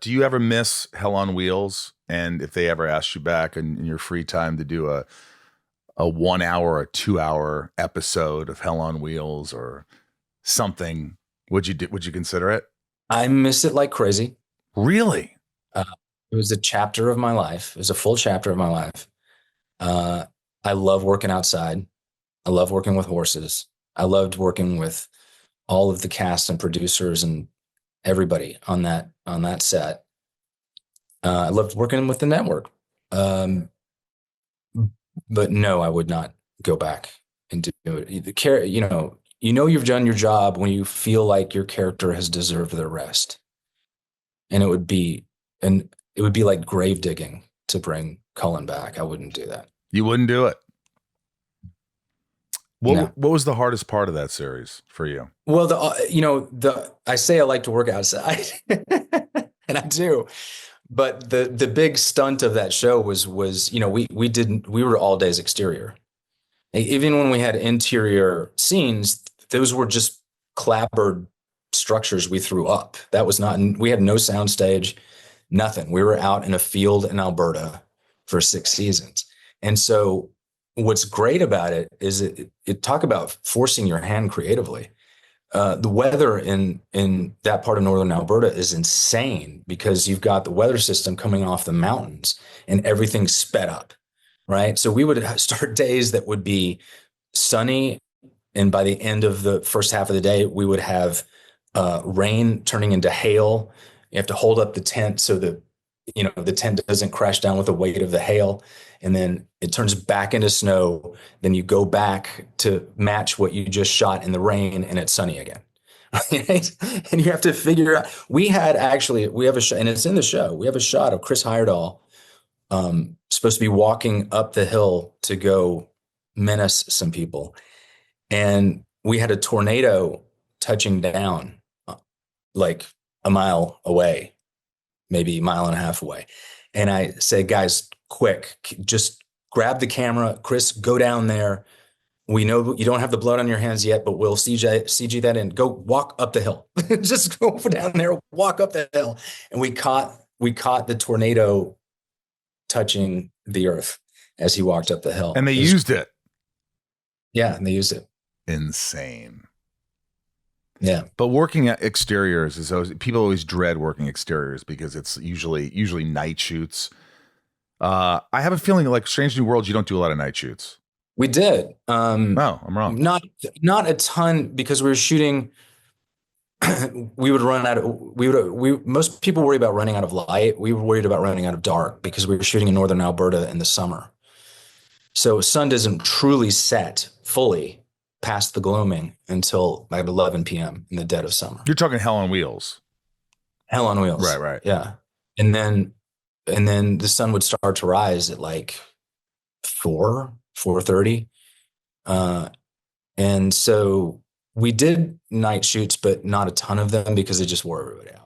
Do you ever miss Hell on Wheels? And if they ever asked you back in your free time to do a 1 hour, a 2 hour episode of Hell on Wheels or something, would you consider it? I miss it like crazy. Really? Uh, it was a chapter of my life. It was a full chapter of my life. Uh, I love working outside. I love working with horses. I loved working with all of the cast and producers and everybody on that set. I loved working with the network. Um, but no, I would not go back and do it. You know you've done your job when you feel like your character has deserved their rest, and it would be like grave digging to bring Cullen back. I wouldn't do that. You wouldn't do it. No. What was the hardest part of that series for you? Well, the I say I like to work outside, and I do. But the big stunt of that show was we were all days exterior. Even when we had interior scenes, those were just clapboard structures we threw up. That was not, we had no sound stage, nothing. We were out in a field in Alberta for 6 seasons. And so what's great about it is it talk about forcing your hand creatively. The weather in that part of northern Alberta is insane because you've got the weather system coming off the mountains and everything's sped up, right? So we would start days that would be sunny, and by the end of the first half of the day, we would have rain turning into hail. You have to hold up the tent so the tent doesn't crash down with the weight of the hail, and then it turns back into snow. Then you go back to match what you just shot in the rain, and it's sunny again. Right? And you have to figure out. We have a shot, and it's in the show. We have a shot of Chris Heyerdahl supposed to be walking up the hill to go menace some people, and we had a tornado touching down like a mile away, maybe a mile and a half away. And I say, guys, quick, just grab the camera. Chris, go down there. We know you don't have the blood on your hands yet, but we'll CG that in. Go walk up the hill. Just go down there, walk up the hill. And we caught the tornado touching the earth as he walked up the hill. And they used it. Yeah, and they used it. Insane. Yeah. But working at exteriors is always, people always dread working exteriors because it's usually night shoots. I have a feeling like Strange New Worlds, you don't do a lot of night shoots. We did. No, I'm wrong. Not a ton because we were shooting. We would run out of. We most people worry about running out of light. We were worried about running out of dark because we were shooting in northern Alberta in the summer. So sun doesn't truly set fully past the gloaming until like 11 p.m. in the dead of summer. You're talking Hell on Wheels. Hell on Wheels. Right. Yeah. And then the sun would start to rise at like 4:30. And so we did night shoots, but not a ton of them because it just wore everybody out.